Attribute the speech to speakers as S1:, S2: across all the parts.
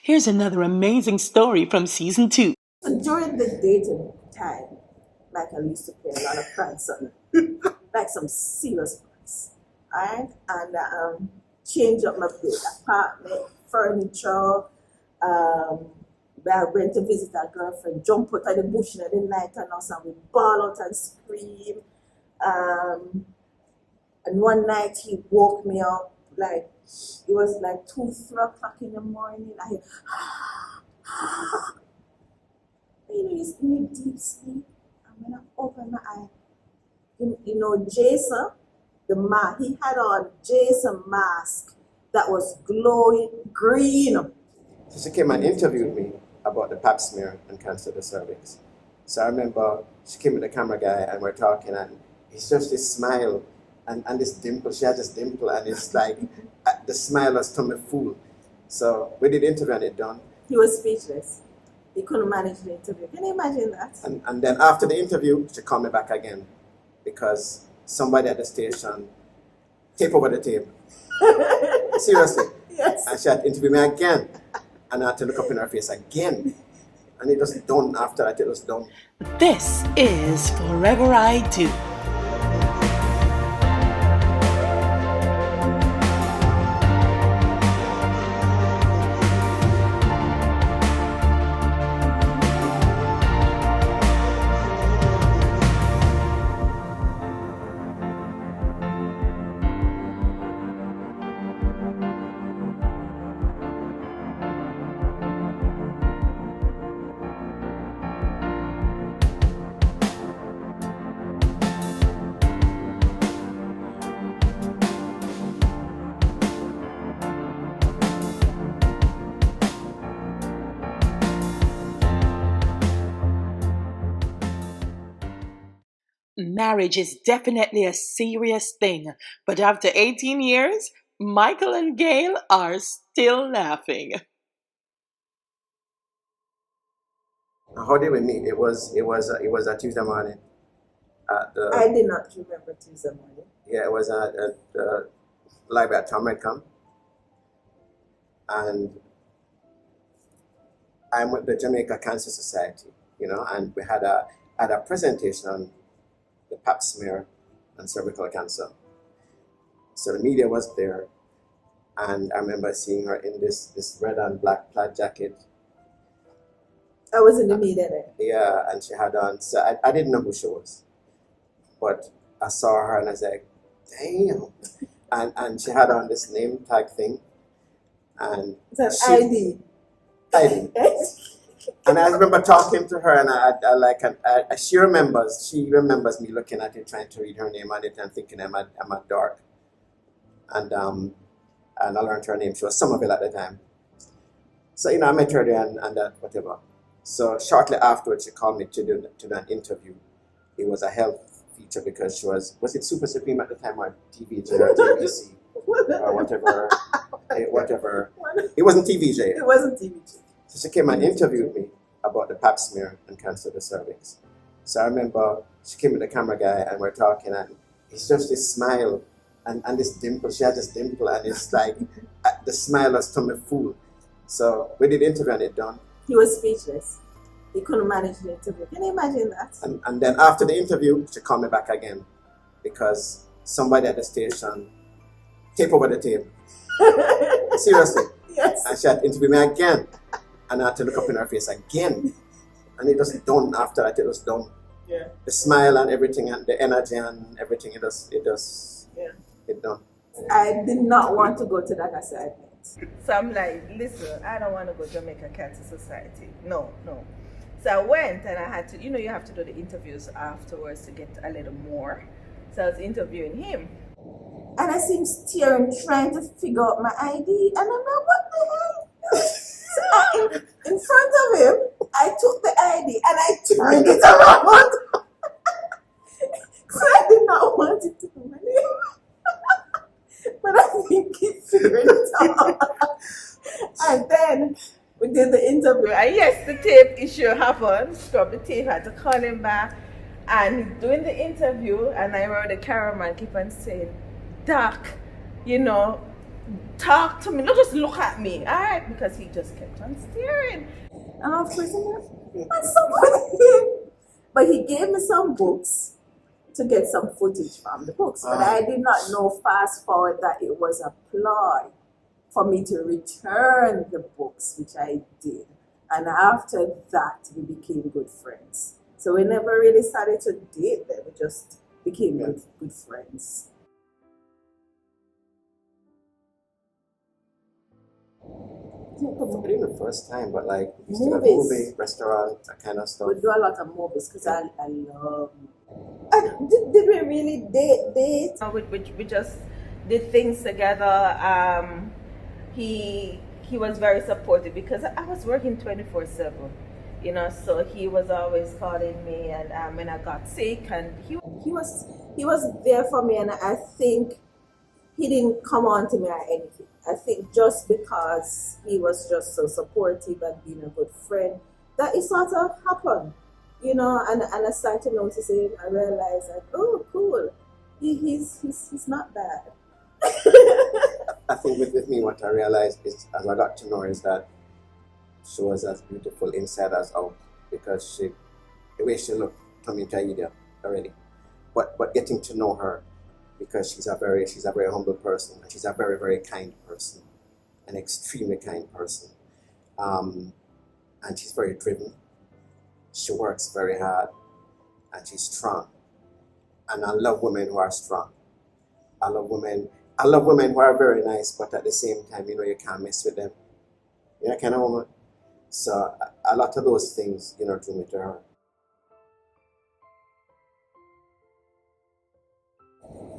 S1: Here's another amazing story from season 2.
S2: During the dating time, Michael used to play a lot of pranks on like some serious pranks. Alright? And change up my bed, apartment, furniture. I went to visit a girlfriend, jump out of the bush in the night and us and we bawl out and scream. And one night he woke me up like it was like 2-3 o'clock in the morning. I hear, he's in a deep sleep. And when I open my eye, Jason, he had on Jason mask that was glowing green.
S3: So she came and interviewed me about the pap smear and cancer of the cervix. So I remember she came with the camera guy and we're talking and it's just this smile and this dimple. She had this dimple and it's like the smile has turned me fool. So we did the interview and it done.
S2: He was speechless. He couldn't manage the interview. Can you imagine that?
S3: And then after the interview, she called me back again because somebody at the station taped over the tape. Seriously.
S2: Yes.
S3: And she had to interview me again. And I had to look up in her face again. And it was done after that, it was done.
S1: This is Forever I Do. Marriage is definitely a serious thing, but after 18 years, Michael and Gail are still laughing.
S3: How did we meet? It was a Tuesday morning.
S2: I did not remember Tuesday morning.
S3: Yeah, it was at the library at Tom Redcom. And I'm with the Jamaica Cancer Society, and we had a presentation on the pap smear and cervical cancer. So the media was there, and I remember seeing her in this red and black plaid jacket.
S2: I was in the media then.
S3: Yeah, and she had on, so I didn't know who she was, but I saw her and I was like, damn. And she had on this name tag thing. And
S2: it's an ID.
S3: ID. And I remember talking to her, and she remembers me looking at it, trying to read her name on it, and thinking I'm a dork. And I learned her name. She was Somerville at the time. So I met her there and whatever. So shortly afterwards, she called me to do an interview. It was a health feature because she was it Super Supreme at the time or TVJ or TVC or whatever. It wasn't TVJ.
S2: It wasn't TVJ.
S3: So she came and interviewed me about the pap smear and cancer of the cervix. So I remember she came with the camera guy and we're talking and it's just this smile and this dimple. She had this dimple and it's like the smile has turned me fool. So we did the interview and it done.
S2: He was speechless. He couldn't manage the interview. Can you imagine that?
S3: And then after the interview, she called me back again because somebody at the station taped over the tape. Seriously.
S2: Yes.
S3: And she had to interview me again. And I had to look up in her face again. And it was done after that, it was done.
S2: Yeah.
S3: The smile and everything and the energy and everything, it done.
S2: I did not want to go to that assignment. So I'm like, listen, I don't want to go to Jamaica Cancer Society. No. So I went and I had to, you have to do the interviews afterwards to get a little more. So I was interviewing him. And I see him staring, trying to figure out my ID. And I'm like, what the hell? So in front of him, I took the ID and I turned it around. So I did not want it to be my name. But I think he figured it out. And then we did the interview. And yes, the tape issue happened. Scrub the tape, I had to call him back. And he's doing the interview. And I remember the cameraman keep on saying, Doc, talk to me, not just look at me, all right? Because he just kept on staring. And of course, that's so funny. But he gave me some books to get some footage from the books. But I did not know, fast forward, that it was a ploy for me to return the books, which I did. And after that, we became good friends. So we never really started to date them. We just became good friends.
S3: I didn't the first time, but like movie, restaurant, that kind of stuff.
S2: We do a lot of movies because I love. Did we really date? We just did things together. He was very supportive because I was working 24/7, you know. So he was always calling me, and when I got sick, and he was there for me, and I think he didn't come on to me or anything. I think just because he was just so supportive and being a good friend, that it sort of happened, you know. And I started to notice it. I realized that, oh, cool, he's not bad.
S3: I think with me, what I realized is, as I got to know her, is that she was as beautiful inside as out, because the way she looked, coming to Aida already, but getting to know her, because she's a very humble person, and she's a very, very kind person, an extremely kind person, and she's very driven. She works very hard, and she's strong. And I love women who are strong. I love women who are very nice, but at the same time, you know, you can't mess with them. You know, kind of woman. So a lot of those things, you know, drew me to her.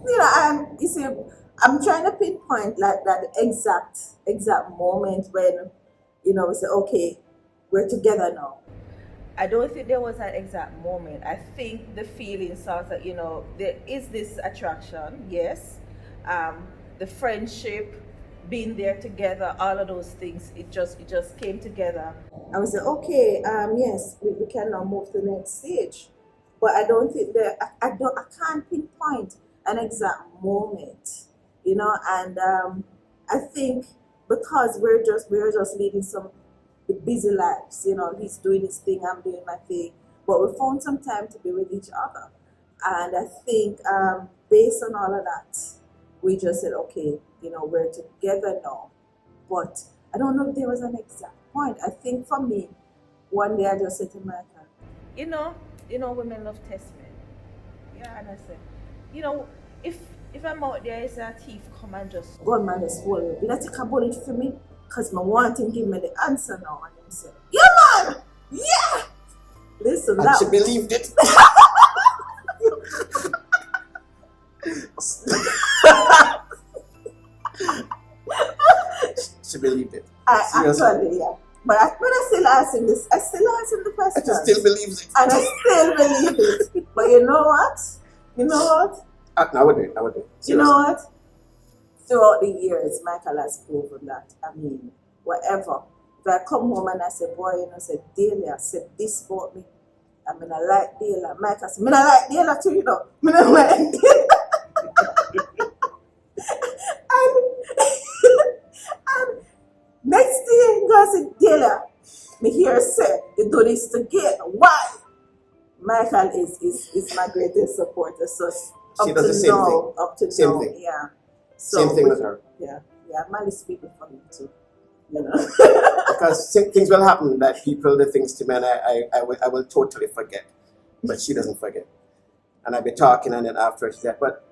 S2: You know, you see, I'm trying to pinpoint like that exact moment when, you know, we say, okay, we're together now. I don't think there was an exact moment. I think the feeling sort of, you know, there is this attraction, yes. The friendship, being there together, all of those things, it just came together. I was like, okay, yes, we can now move to the next stage. But I don't think I can't pinpoint an exact moment, you know. And I think because we're just leading some busy lives, you know. He's doing his thing, I'm doing my thing, but we found some time to be with each other. And I think based on all of that, we just said, okay, you know, we're together now. But I don't know if there was an exact point. I think for me, one day I just said to Michael, you know, women love test men. Yeah, and I said, you know, if I'm out there, is a thief come and just gunman just hold me, will I take a bullet for me? Because I want him to give me the answer now. And he said, yeah, man! Yeah! Listen,
S3: and she believed it. She believed it.
S2: Actually, yeah. But I still ask him this. I still ask him the question.
S3: And she still believes it.
S2: And I still believe it. But you know what?
S3: I would do it. Seriously.
S2: You know what? Throughout the years, Michael has proven that. I mean, whatever. If I come home and I say, boy, you know, say, Dahlia said this about me. I mean, I like Dahlia. Michael said, I like Dahlia too, you know. I don't like Dahlia. and next thing, God said, Dahlia, me hear say, you do this together. Why? Michael is my greatest supporter. So
S3: she does the same thing.
S2: Up to
S3: same
S2: now,
S3: thing.
S2: yeah.
S3: So same thing with her.
S2: Yeah. Man is speaking for me too. You know.
S3: Because things will happen that people do things to me, and I will totally forget. But she doesn't forget. And I'll be talking, and then after she's like, but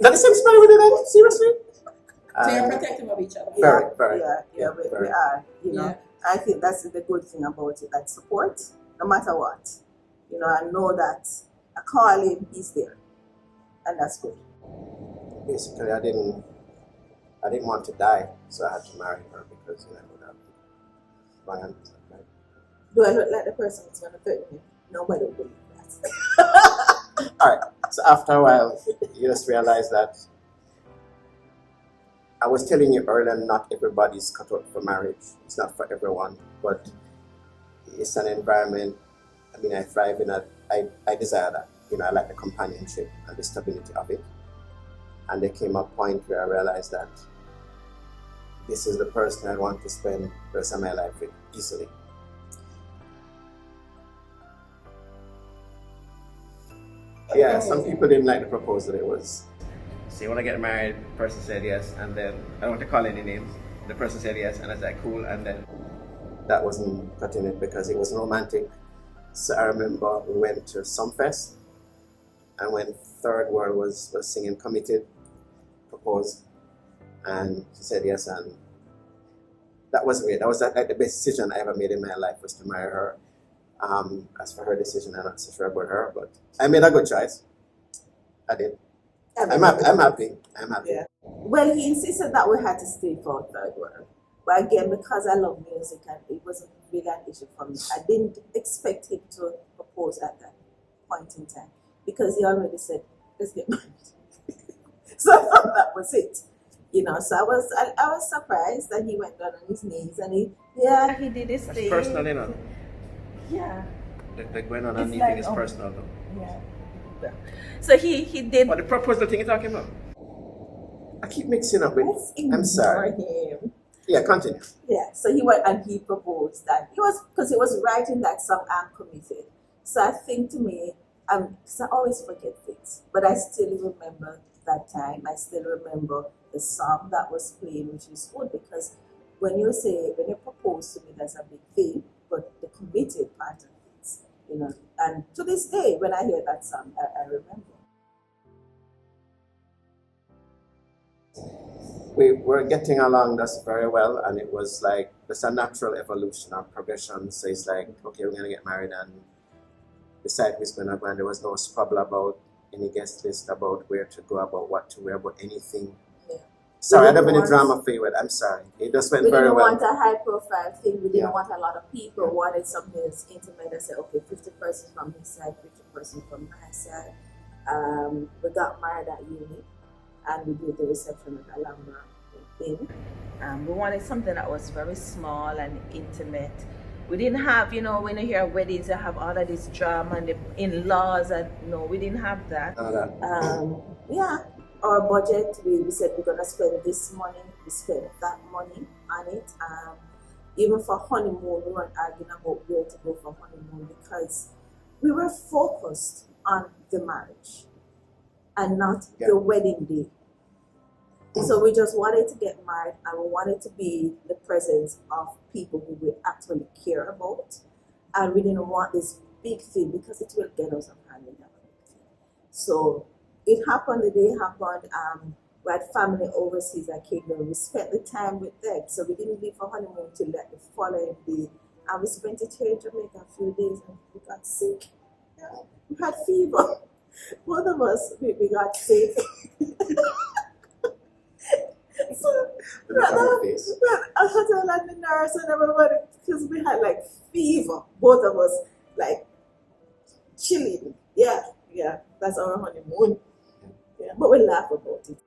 S3: that the same story we did that? Seriously?
S1: So you're protective of each other.
S3: Very.
S2: Yeah, we are. You know, I think that's the good thing about it. That support, no matter what. You know, I know that I call him, he's there, and that's good.
S3: Basically, I didn't want to die, so I had to marry her because, you know, I would have wrong answer. Right?
S2: Do I look like the person that's going to threaten me? Nobody will believe that.
S3: All right. So after a while, you just realize that I was telling you earlier, not everybody's cut out for marriage. It's not for everyone, but it's an environment. I mean, I thrive in it. I desire that. You know, I like the companionship and the stability of it. And there came a point where I realized that this is the person I want to spend the rest of my life with easily. Yeah, some people didn't like the proposal. It was, say, when I get married, the person said yes, and then I don't want to call any names. The person said yes, and I was like, cool, and then that wasn't cutting it because it was romantic. So I remember we went to Sumfest, and when Third World was singing Committed, proposed, and she said yes, and that was great. That was like the best decision I ever made in my life, was to marry her. As for her decision, I'm not so sure about her, but I made a good choice. I did. I'm happy.
S2: Yeah. Well, he insisted that we had to stay for Third World. But again, because I love music and it wasn't really an issue for me, I didn't expect him to propose at that point in time because he already said, let's get married. So I thought that was it. So I was surprised that he went down on his knees and he did his thing.
S3: Personal, you know.
S2: Yeah.
S3: The going on anything like, is personal though.
S2: Yeah. So he did.
S3: What the proposal thing you're talking about? I keep mixing up with. I'm sorry. Him. Yeah, continue.
S2: Yeah. So he went and he proposed that because he was writing that song "I'm Committed." So I think to me, because I always forget things, but I still remember that time. I still remember the song that was playing, which is good because when you propose to me, that's a big thing. But the committed part of it, and to this day, when I hear that song, I remember.
S3: We were getting along just very well, and it was like just a natural evolution or progression. So it's like, okay, we're going to get married and decide who's going to go, and there was no squabble about any guest list, about where to go, about what to wear, about anything. Yeah. Sorry, I don't have any drama for you. I'm sorry. It just went very well.
S2: We didn't want a high-profile thing. We didn't want a lot of people. We wanted something that's intimate. I said, okay, 50% from his side, 50% from my side. We got married at uni, and we did the reception at Alhambra Inn. We wanted something that was very small and intimate. We didn't have, when you hear weddings, you have all of this drama and the in-laws, and no, we didn't have that. Our budget, we said we're going to spend this money, we spent that money on it. Even for honeymoon, we weren't arguing about where to go for honeymoon because we were focused on the marriage and not the wedding day. So we just wanted to get married and we wanted to be the presence of people who we actually care about. And we didn't want this big thing because it will get us a hand in that big thing. So it happened, the day happened. We had family overseas that came down. We spent the time with them. So we didn't leave for honeymoon till like the following day. And we spent it here in Jamaica a few days and we got sick. Yeah. We had fever. Both of us, we got sick. So I had to let the nurse and everybody, because we had like fever, both of us, like chilling. Yeah, that's our honeymoon. Yeah, but we laugh about it.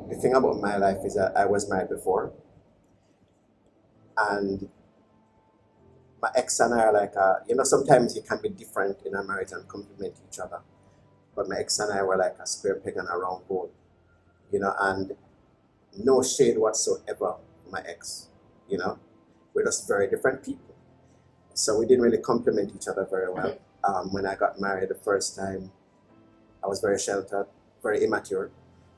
S3: The thing about my life is that I was married before, and my ex and I are like, sometimes you can be different in a marriage and complement each other. But my ex and I were like a square peg and a round hole, and no shade whatsoever, my ex, we're just very different people. So we didn't really complement each other very well. When I got married the first time, I was very sheltered, very immature,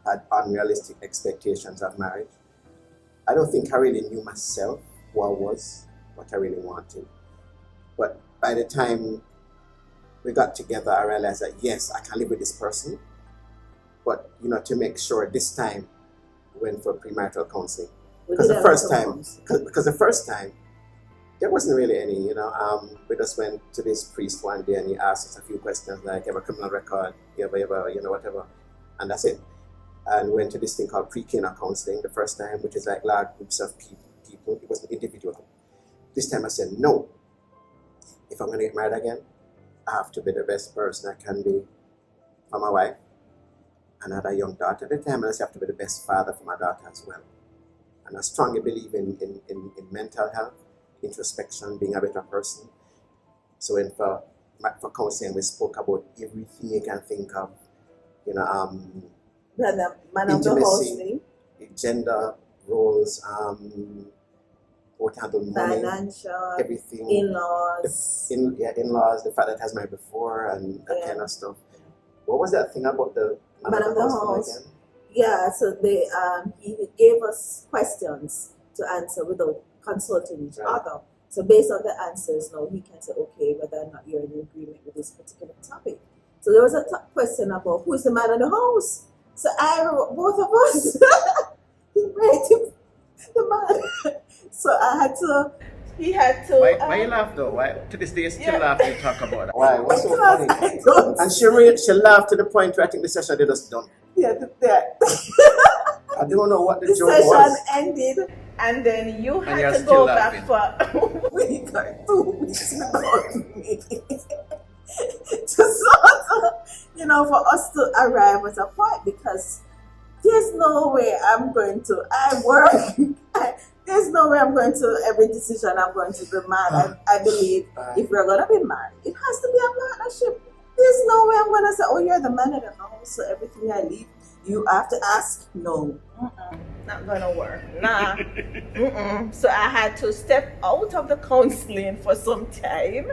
S3: had unrealistic expectations of marriage. I don't think I really knew myself what I really wanted. But by the time we got together, I realized that yes, I can live with this person. But to make sure this time we went for premarital counseling. Because the first time there wasn't really any, we just went to this priest one day and he asked us a few questions like, you have a criminal record, you ever, whatever. And that's it. And we went to this thing called pre-cancer counseling the first time, which is like large groups of people. It wasn't individual. This time I said, no, if I'm going to get married again, I have to be the best person I can be for my wife. And I had a young daughter at the time, and I have to be the best father for my daughter as well. And I strongly believe in mental health, introspection, being a better person. So when for counseling, we spoke about everything you can think of,
S2: Man of the house
S3: intimacy,
S2: thing,
S3: gender roles, what handle money,
S2: financial,
S3: everything,
S2: in-laws.
S3: in-laws, the fact that it has married before, and that kind of stuff. What was that thing about the
S2: Man of the
S3: thing
S2: house.
S3: again?
S2: Yeah, so they he gave us questions to answer without consulting each
S3: Right.
S2: other. So based on the answers, now he can say, okay, whether or not you're in agreement with this particular topic. So there was a question about who's the man of the house. So both of us, he rated the man. So I had to. He had to.
S4: Why you laugh though? Why to this day you still laugh when you talk about that?
S3: Why? What's so
S2: Because
S3: funny?
S2: I don't.
S3: And she laughed to the point where I think the session did us done.
S2: Yeah, that.
S3: I don't know what the
S2: The
S3: joke
S2: session
S3: was.
S2: ended, and then you
S4: And
S2: had
S4: you're
S2: to
S4: still
S2: go back
S4: laughing.
S2: for a week or 2 weeks without me. To sort of, for us to arrive at a point, because there's no way I'm going to. I work. There's no way I'm going to every decision I'm going to be mad. I believe if we're gonna be married, it has to be a partnership. There's no way I'm gonna say, "Oh, you're the man of the house, so everything I leave, you have to ask." No, not gonna work. Nah. So I had to step out of the counseling for some time.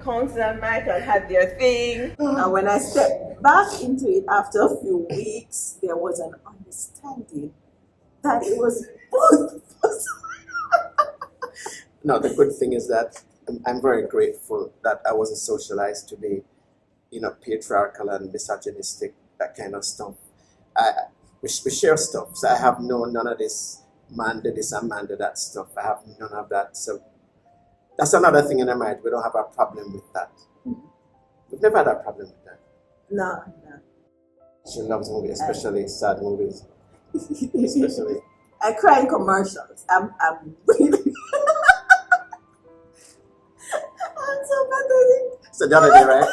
S2: Counsel and Michael had their thing, and when I stepped back into it after a few weeks, there was an understanding that it was both of us.
S3: No, the good thing is that I'm very grateful that I wasn't socialized to be, patriarchal and misogynistic, that kind of stuff. We share stuff, so I have none of this man did this and man did that stuff. I have none of that. So that's another thing in our marriage. We don't have a problem with that. We've never had a problem with that.
S2: No.
S3: She loves movies, especially sad movies. Especially.
S2: I cry in commercials. I'm really. I'm so pathetic.
S3: So the other day, right?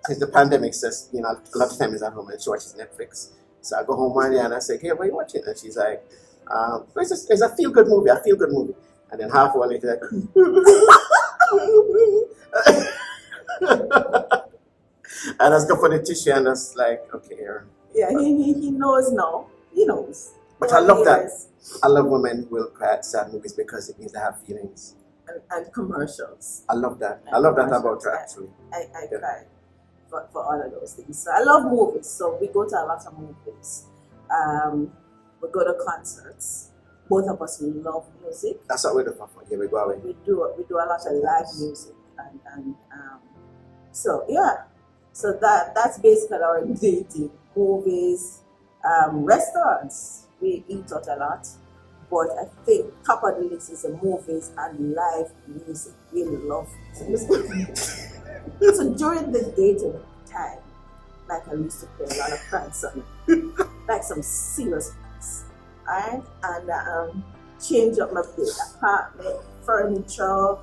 S3: Since the pandemic, says a lot of time is at home and she watches Netflix. So I go home one day and I say, "Hey, what are you watching?" And she's like, "It's a feel good movie. A feel good movie." And then half one later, and I just go for the tissue and just like, okay, here.
S2: Yeah, he knows now. He knows.
S3: But I love that. I love women who will cry at sad movies because it means they have feelings.
S2: And commercials.
S3: I love that.
S2: And
S3: I love that
S2: commercials.
S3: about her, actually.
S2: I cry for all of those things. So I love movies. So we go to a lot of movies. We go to concerts. Both of us love music.
S3: That's what we do for. Yeah, we go away.
S2: We do a lot of live music, and so yeah. So that's basically our dating. Movies, restaurants. We eat out a lot, but I think top of the list is the movies and live music. We love music. So during the dating time, like I used to play a lot of pranks on it, like some serious pranks, alright, and change up my apartment, furniture.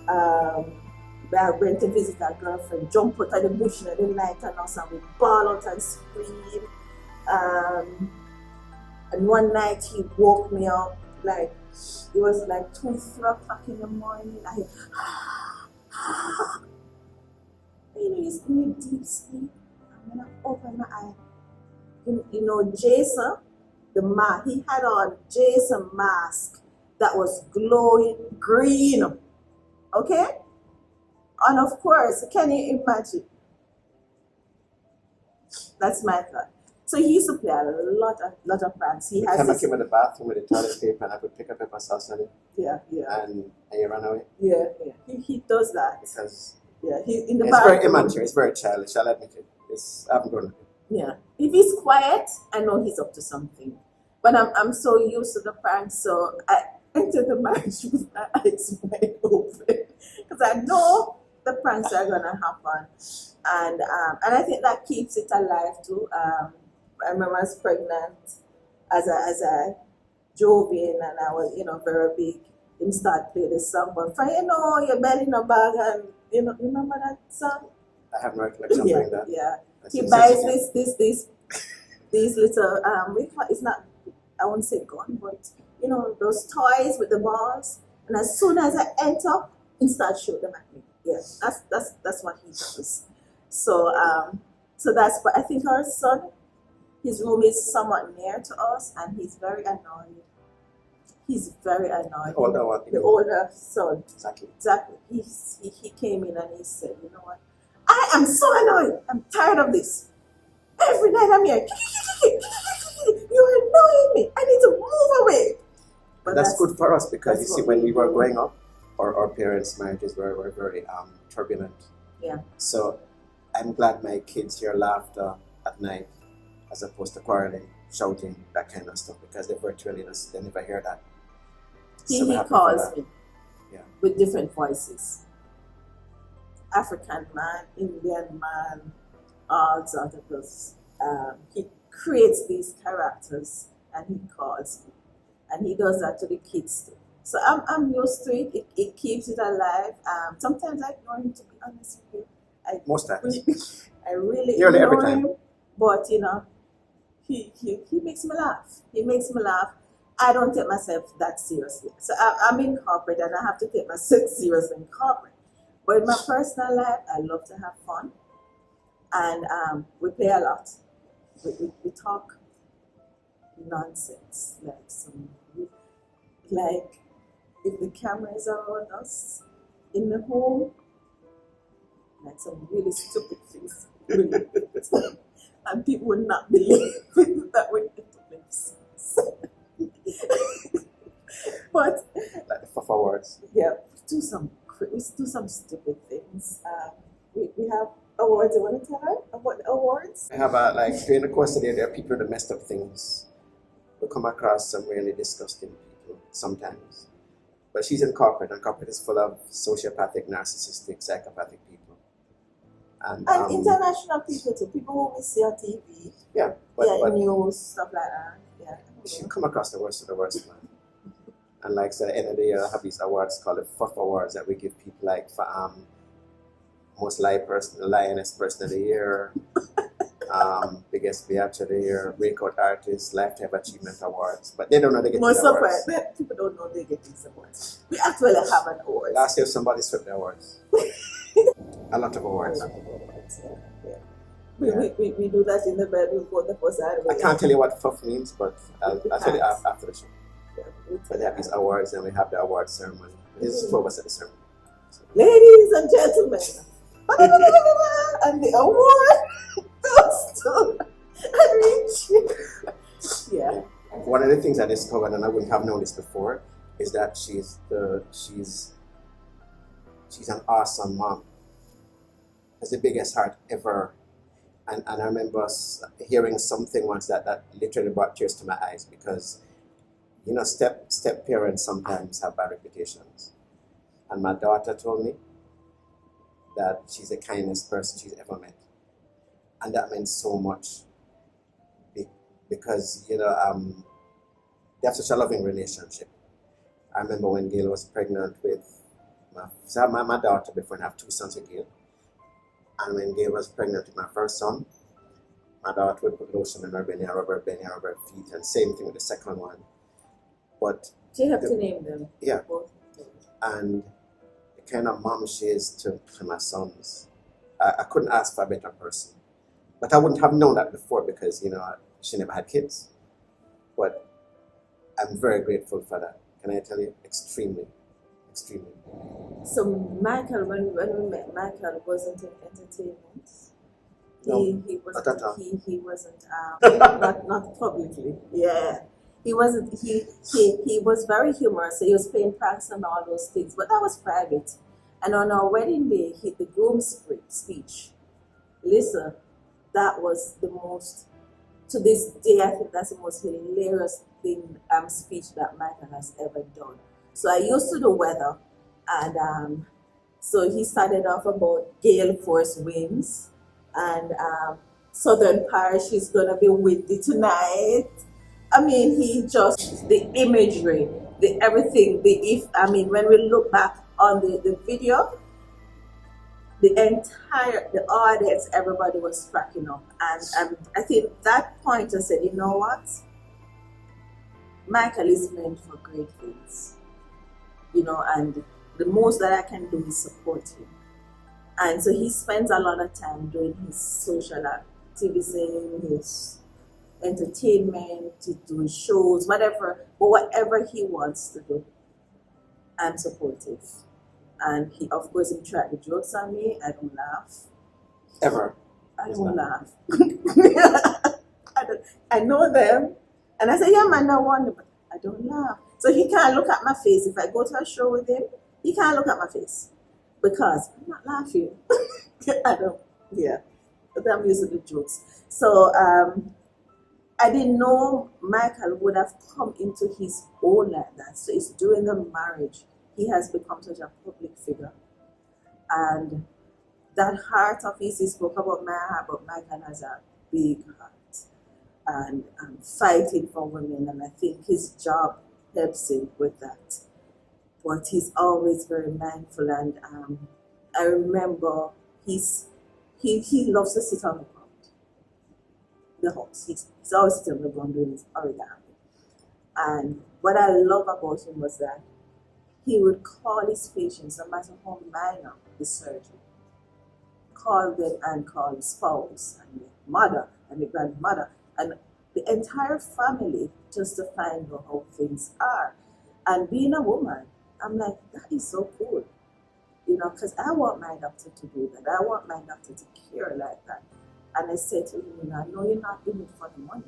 S2: I went to visit a girlfriend, jump out of the bush in the night and us, and we ball out and scream. And one night he woke me up, like it was like 2, 3 o'clock in the morning. I used to need deep sleep. And when I opened my eye, Jason, he had on Jason mask that was glowing green. Okay? And of course, can you imagine? That's my thought. So he used to play a lot of pranks. He
S3: The
S2: has
S3: time I
S2: this,
S3: came in the bathroom with the toilet paper and I could pick up pepper sauce on it
S2: yeah,
S3: and you run away.
S2: yeah. He does that.
S3: Because
S2: Yeah, he's in the
S3: it's
S2: bathroom.
S3: very immature, it's very childish, I'll admit it. I haven't grown up.
S2: Yeah. If he's quiet, I know he's up to something. But I'm so used to the pranks, so I enter the marriage with my eyes wide open. Because I know the pranks are gonna happen. And I think that keeps it alive too. I remember I was pregnant as I drove in and I was, very big. Him start playing this song, but for your belly in a bag, and remember that song?
S3: I have no recollection of
S2: Yeah,
S3: doing that.
S2: yeah.
S3: That's
S2: He
S3: just
S2: buys
S3: sensitive.
S2: these little it's not, I won't say gun, but those toys with the balls. And as soon as I enter, he starts shooting them at me. Yeah, that's what he does. So so that's, but I think our son, His room is somewhat near to us, and he's very annoyed. He's very annoyed.
S3: Older one.
S2: The older son.
S3: Exactly.
S2: Exactly. He came in and he said, you know what? I am so annoyed. I'm tired of this. Every night I'm here. You're annoying me. I need to move away. But
S3: that's good for us because you see, when we were
S2: do.
S3: growing up, our parents' marriages were very turbulent.
S2: Yeah.
S3: So I'm glad my kids hear laughter at night as opposed to quarreling, shouting, that kind of stuff, because they virtually they never hear that. So
S2: He calls me
S3: yeah.
S2: with different voices. African man, Indian man, all sorts of those. He creates these characters and he calls me. And he does that to the kids too. So I'm used to it. It keeps it alive. Sometimes I ignore him, to be honest with you.
S3: Most times.
S2: I really
S3: Nearly every
S2: ignore
S3: time.
S2: him. But you know, he makes me laugh. He makes me laugh. I don't take myself that seriously. So I'm in corporate and I have to take myself seriously in corporate. But in my personal life, I love to have fun. And we play a lot. We talk nonsense, like if the cameras are on us in the home, like some really stupid things, really. And people would not believe that we but
S3: Like the Fafa words.
S2: yeah, we do some stupid things. We have awards. You want to tell her about the awards?
S3: I have like during the course of the day, there are people that messed up things. We come across some really disgusting people sometimes. But she's in corporate, and corporate is full of sociopathic, narcissistic, psychopathic people. And
S2: International people too. People who we see on TV.
S3: Yeah.
S2: But news, stuff like that. Yeah.
S3: She come across the worst of the worst, man. And like so at the end of the year, I have these awards called the FUF Awards that we give people like for most lioness person of the year, biggest biatch of the year, breakout artist, lifetime achievement awards. But they don't know they get these awards.
S2: People don't know they get these awards. We actually have an award.
S3: Last year somebody swept the awards. A lot of awards.
S2: Yeah. We do that in the bedroom for the first time.
S3: I can't tell you what FUF means, but I'll tell you after the show. But they have these awards and we have the award ceremony. There's 2 of us at the ceremony. So.
S2: Ladies and gentlemen, and the award goes to Richie. Yeah.
S3: One of the things I discovered, and I wouldn't have known this before, is that she's an awesome mom. Has the biggest heart ever. And I remember hearing something once that literally brought tears to my eyes because, you know, step parents sometimes have bad reputations. And my daughter told me that she's the kindest person she's ever met. And that meant so much because, you know, they have such a loving relationship. I remember when Gail was pregnant with my daughter before, and I have 2 sons with Gail. And when Gail was pregnant with my first son, my daughter would put lotion in her belly, rub her feet, and same thing with the second one. But
S2: do you have to name them?
S3: Yeah. And the kind of mom she is to my sons, I couldn't ask for a better person. But I wouldn't have known that before because, you know, she never had kids. But I'm very grateful for that. Can I tell you? Extremely.
S2: So Michael, when we met, Michael wasn't in entertainment.
S3: No,
S2: he wasn't.
S3: not at all.
S2: He wasn't. Not publicly. Yeah, he wasn't. He was very humorous. So he was playing pranks and all those things, but that was private. And on our wedding day, the groom's speech. Listen, that was the most. To this day, I think that's the most hilarious speech that Michael has ever done. So I used to the weather, and so he started off about gale force winds, and Southern Parish is gonna be windy tonight. I mean, the imagery, the everything, when we look back on the video, the audience, everybody was cracking up, and I think that point I said, you know what, Michael is meant for great things. You know, and the most that I can do is support him. And so he spends a lot of time doing his social activism, his entertainment, to do shows, whatever. But whatever he wants to do, I'm supportive. And he, of course, he tried the jokes on me. I don't laugh.
S3: Ever.
S2: I don't laugh. I know them. And I say, yeah, man, I wonder, but I don't laugh. So he can't look at my face. If I go to a show with him, he can't look at my face because I'm not laughing. I don't, yeah. But I'm using the jokes. So I didn't know Michael would have come into his own like that. So it's during the marriage, he has become such a public figure. And that heart of his, he spoke about my heart, but Michael has a big heart. And fighting for women, and I think his job helps him with that. But he's always very mindful, and I remember he loves to sit on the ground, the house. He's always sitting on the ground doing his origami. And what I love about him was that he would call his patients, no matter how minor the surgery, call them and call the spouse and the mother and the grandmother and the entire family just to find out how things are. And being a woman, I'm like, that is so cool. You know, because I want my doctor to do that. I want my doctor to care like that. And I said to him, you know, I know you're not in it for the money.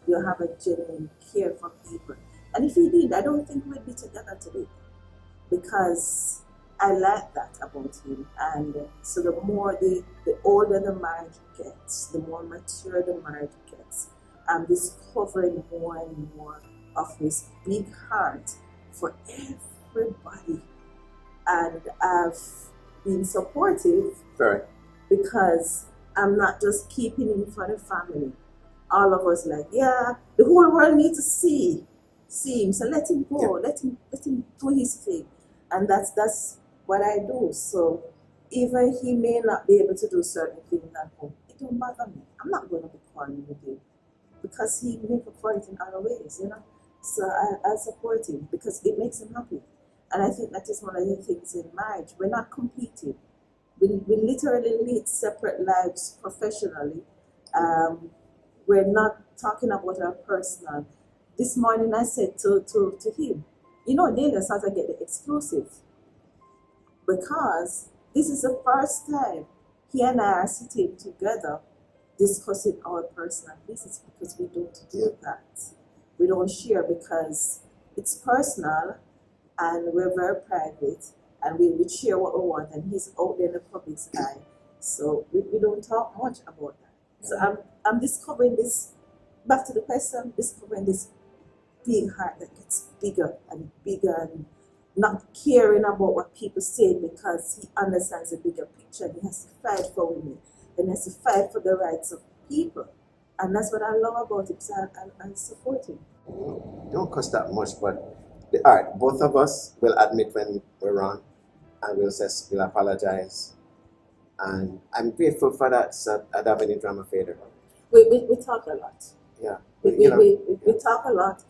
S2: You have a genuine care for people. And if he did, I don't think we'd be together today. Because I like that about him. And so the more, the older the marriage gets, the more mature the marriage gets, I'm discovering more and more of his big heart for everybody. And I've been supportive
S3: Very.
S2: because I'm not just keeping him for the family. All of us like, yeah, the whole world needs to see him. So let him go, let him do his thing. And that's what I do. So even he may not be able to do certain things at home, it don't bother me. I'm not going to be quarreling with him because he make up for it in other ways, you know. So I support him because it makes him happy. And I think that is one of the things in marriage. We're not competing. We literally lead separate lives professionally. We're not talking about our personal. This morning I said to him, you know, Dahlia started to get the exclusive because this is the first time he and I are sitting together discussing our personal business because we don't do that. We don't share because it's personal and we're very private and we share what we want and he's out there in the public's eye. So we don't talk much about that. So I'm discovering this, back to the question, discovering this big heart that gets bigger and not caring about what people say because he understands the bigger picture and he has to fight for women and he has to fight for the rights of people. And that's what I love about him, so I support him.
S3: Don't cost that much, but all right, both of us will admit when we're wrong and we'll apologize. And I'm grateful for that, so I don't have any drama further.
S2: We talk a lot.
S3: Yeah.
S2: We talk a lot.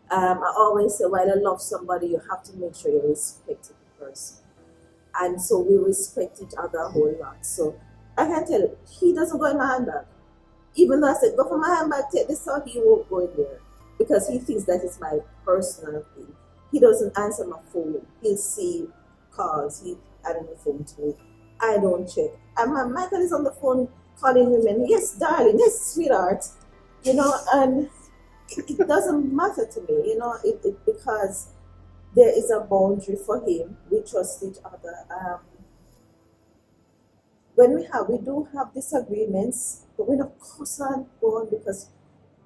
S2: I always say, while I love somebody, you have to make sure you respect the person. And so we respect each other a whole lot. So I can tell you, he doesn't go in my handbag. Even though I said, go for my handbag, take this out, he won't go in there. Because he thinks that is my personal thing. He doesn't answer my phone. He'll see calls. He add on the phone to me. I don't check. And Michael is on the phone calling women, yes, darling, yes, sweetheart. You know, and it doesn't matter to me, you know, it because there is a boundary for him. We trust each other. When we do have disagreements, but we don't cuss and go on because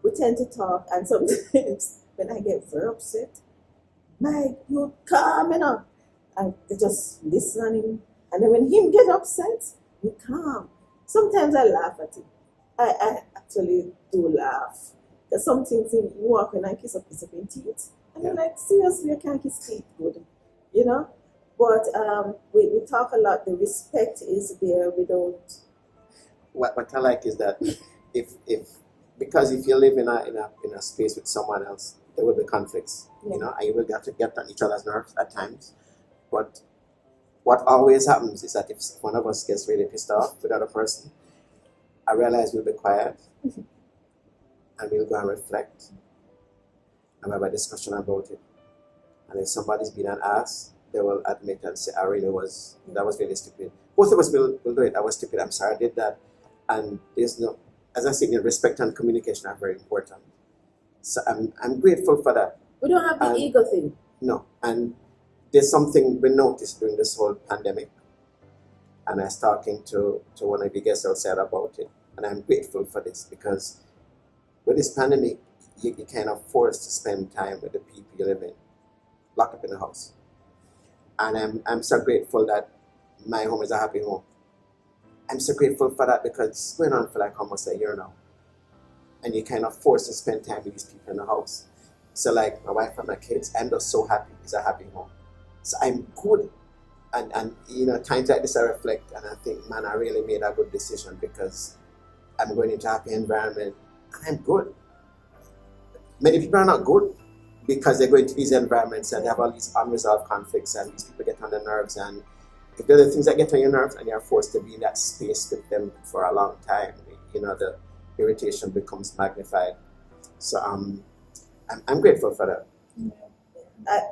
S2: we tend to talk. And sometimes when I get very upset, Mike, you calm enough. I just listen to him. And then when him get upset, we calm. Sometimes I laugh at him. I actually do laugh. There's some things you walk and I kiss a piece of your teeth. And you're like, seriously, I can't kiss teeth good. You know? But we talk a lot. The respect is there. We don't.
S3: What I like is that because if you live in a space with someone else, there will be conflicts. You know, and you will have to get on each other's nerves at times. But what always happens is that if one of us gets really pissed off with the other person, I realize we'll be quiet. and we'll go and reflect and have a discussion about it. And if somebody's been an ass, they will admit and say, that was really stupid. Both of us will do it. I was stupid. I'm sorry I did that. And there's no, as I said, respect and communication are very important. So I'm grateful for that.
S2: We don't have the ego thing.
S3: No. And there's something we noticed during this whole pandemic. And I was talking to one of the guests outside about it. And I'm grateful for this because with this pandemic, you're kind of forced to spend time with the people you live in, locked up in the house. And I'm so grateful that my home is a happy home. I'm so grateful for that because it's going on for like almost a year now. And you're kind of forced to spend time with these people in the house. So like my wife and my kids, I'm just so happy. It's a happy home. So I'm good. And times like this I reflect and I think, man, I really made a good decision because I'm going into a happy environment and I'm good. Many people are not good because they go into these environments and they have all these unresolved conflicts and these people get on their nerves, and if there are things that get on your nerves and you're forced to be in that space with them for a long time, the irritation becomes magnified. So I'm grateful for that.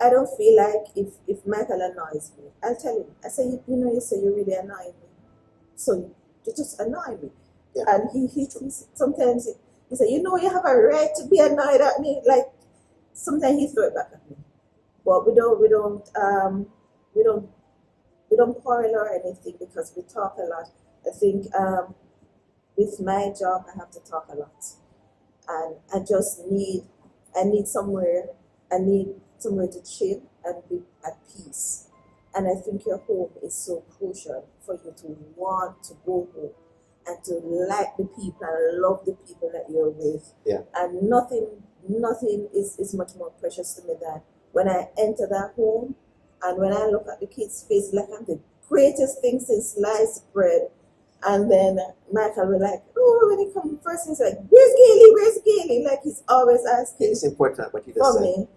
S2: I don't feel like if Michael annoys me, I'll tell him. I say, you say you really annoy me. So you just annoy me. Yeah. And he sometimes he say, you have a right to be annoyed at me. Like sometimes he throw it back at me. But we don't quarrel or anything because we talk a lot. I think with my job I have to talk a lot. And I just need somewhere to chill and be at peace. And I think your home is so crucial for you to want to go home and to like the people and love the people that you're with.
S3: Yeah.
S2: And nothing is much more precious to me than when I enter that home and when I look at the kids' face, like I'm the greatest thing since sliced bread. And then Michael will like, when he comes first, he's like, where's Gailey? Like he's always asking.
S3: It's important what you just said,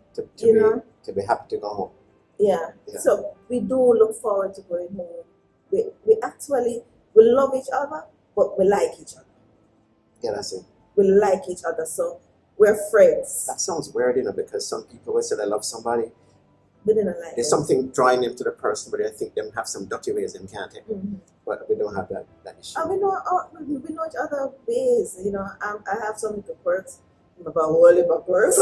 S3: to be happy to go home.
S2: Yeah. So we do look forward to going home. We love each other, but we like each other.
S3: Yeah, that's it.
S2: We like each other, so we're friends.
S3: That sounds weird, because some people will say they love somebody.
S2: They didn't like
S3: There's
S2: them.
S3: something drawing them to the person, but they think they have some dirty ways they can't take.
S2: Mm-hmm.
S3: But we don't have that issue.
S2: And we know each other ways. I have some little quirks. I'm about all little quirks.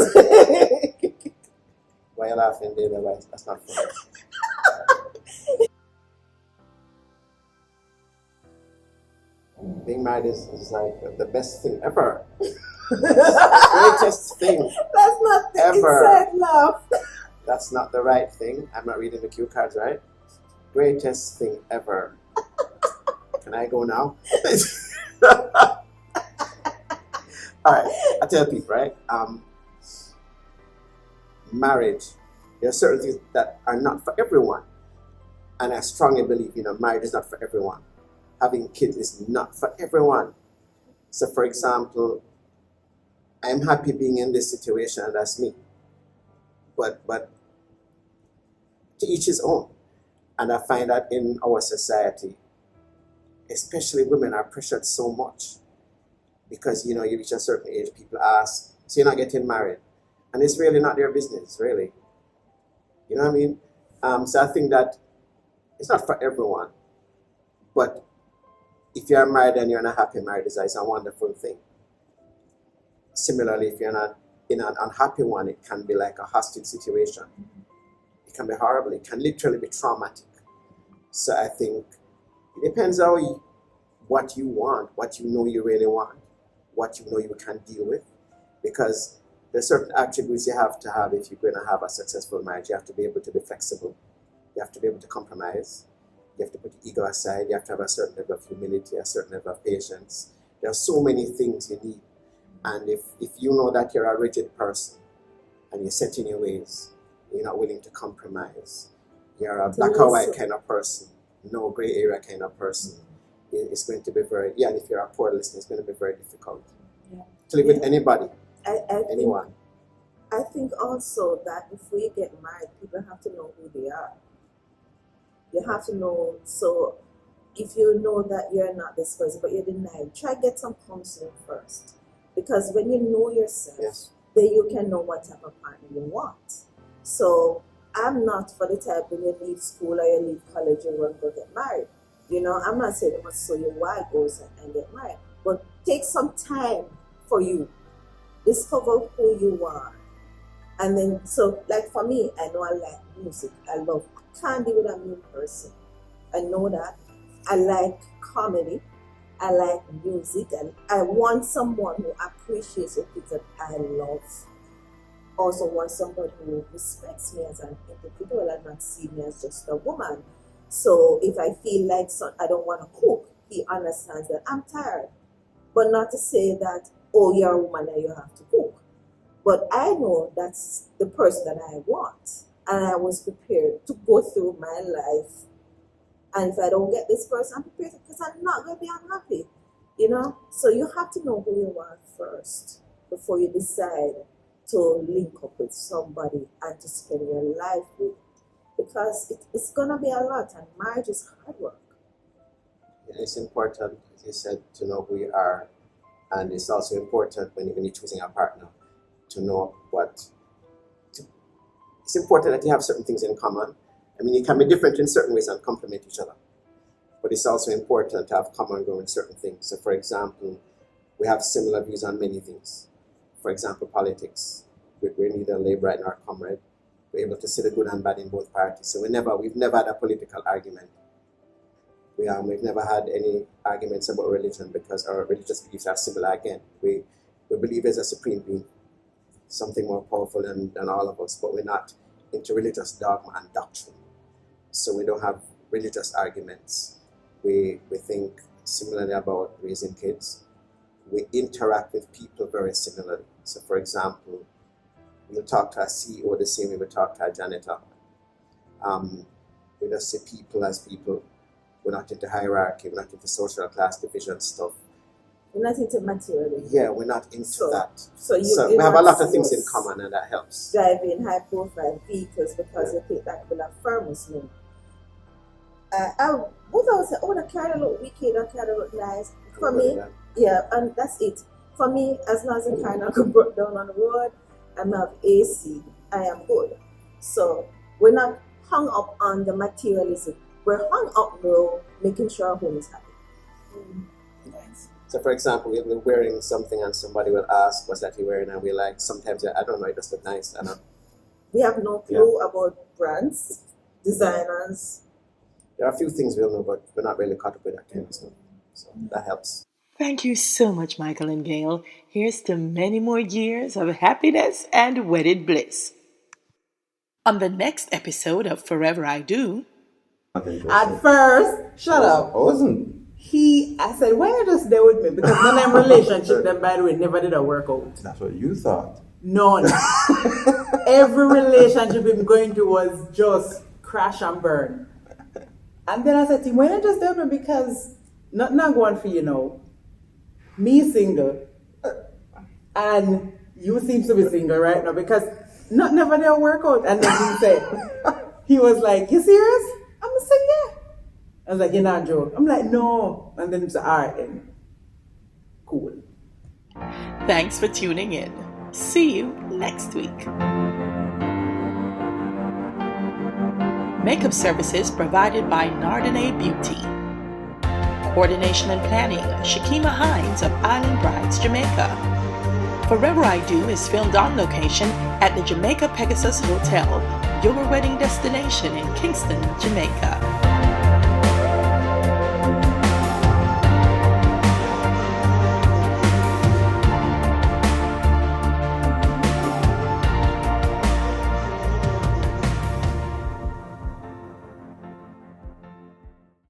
S3: Why are you laughing, David? That's not funny. Being married is like the best thing ever. Greatest thing.
S2: That's not the
S3: ever.
S2: Inside laugh.
S3: That's not the right thing. I'm not reading the cue cards, right? Greatest thing ever. Can I go now? All right. I tell people, right? Marriage. There are certain things that are not for everyone, and I strongly believe, marriage is not for everyone. Having kids is not for everyone. So, for example, I'm happy being in this situation, and that's me. But to each his own. And I find that in our society, especially women are pressured so much because, you reach a certain age, people ask, so you're not getting married. And it's really not their business, really. You know what I mean? So I think that it's not for everyone. But if you're married and you're in a happy marriage, it's a wonderful thing. Similarly, if you're not in an unhappy one, it can be like a hostage situation. It can be horrible. It can literally be traumatic. So I think it depends on what you want, what you know you really want, what you know you can deal with. Because there's certain attributes you have to have if you're going to have a successful marriage. You have to be able to be flexible. You have to be able to compromise. You have to put ego aside. You have to have a certain level of humility, a certain level of patience. There are so many things you need. And if you know that you're a rigid person and you're set in your ways, you're not willing to compromise, you're a black or white kind of person, no gray area kind of person, it's going to be and if you're a poor listener, it's going to be very difficult to live with anybody, anyone.
S2: I think also that if we get married, people have to know who they are. You have to know, so if you know that you're not this person, but you're denied, try get some counseling first. Because when you know yourself,
S3: Yes.
S2: then you can know what type of partner you want. So I'm not for the type when you leave school or you leave college, you want to go get married. I'm not saying you must sow your wild oats and get married, but take some time for you. Discover who you are. And then, so like for me, I know I like music. I can't be with a new person. I know that. I like comedy. I like music. And I want someone who appreciates the things that I love. Also want somebody who respects me as an individual and not see me as just a woman. So if I feel like I don't want to cook, he understands that I'm tired. But not to say that, oh, you're a woman and you have to cook. But I know that's the person that I want. And I was prepared to go through my life. And if I don't get this person, I'm prepared because I'm not going to be unhappy. So you have to know who you are first before you decide to link up with somebody and to spend your life with. Because it's going to be a lot, and marriage is hard work.
S3: It's important, as you said, to know who you are. And it's also important when you're choosing a partner to know it's important that you have certain things in common. I mean, you can be different in certain ways and complement each other. But it's also important to have common ground in certain things. So, for example, we have similar views on many things. For example, politics. We're neither Labourite nor Comrade. We're able to see the good and bad in both parties. So we've never had a political argument. We've never had any arguments about religion because our religious beliefs are similar again. We believe there's a supreme being, something more powerful than all of us, but we're not into religious dogma and doctrine. So we don't have religious arguments. We think similarly about raising kids. We interact with people very similarly. So for example, we'll talk to a CEO the same way we talk to a janitor. We just see people as people. We're not into hierarchy, we're not into social class division stuff.
S2: We're not into materialism.
S3: Yeah, we're not into that.
S2: So
S3: we have a lot of things in common, and that helps.
S2: Driving high profile vehicles because you think that will affirm us. I would say, oh, the car look wicked, the car look nice. For me, yeah, and that's it. For me, as long as the car not broke down on the road, and I have AC, I am good. So we're not hung up on the materialism. We're hung up now, making sure our home is happy.
S3: Nice. So, for example, we're wearing something and somebody will ask, what's that you're wearing? And we're like, sometimes, I don't know, it just looks nice.
S2: We have no clue about brands, designers.
S3: There are a few things we'll know, but we're not really caught up with that kind of stuff. So that helps.
S1: Thank you so much, Michael and Gail. Here's to many more years of happiness and wedded bliss. On the next episode of Forever I Do.
S5: At first, shut up.
S4: I wasn't.
S5: I said, why are you just there with me? Because none of them relationship, them by the way, never did a workout.
S4: That's what you thought.
S5: None. Every relationship I'm going to was just crash and burn. And then I said to him, why not just there with me? Because nothing I'm going for you now. Me single. And you seem to be single right now because not never did a workout. And then he said, he was like, you serious? I'm going to say, yeah. I was like, you're not joking. I'm like, no. And then he said, all right, then. Cool.
S1: Thanks for tuning in. See you next week. Makeup services provided by Nardine Beauty. Coordination and planning, Shakima Hines of Island Brides, Jamaica. Forever I Do is filmed on location at the Jamaica Pegasus Hotel, your wedding destination in Kingston, Jamaica.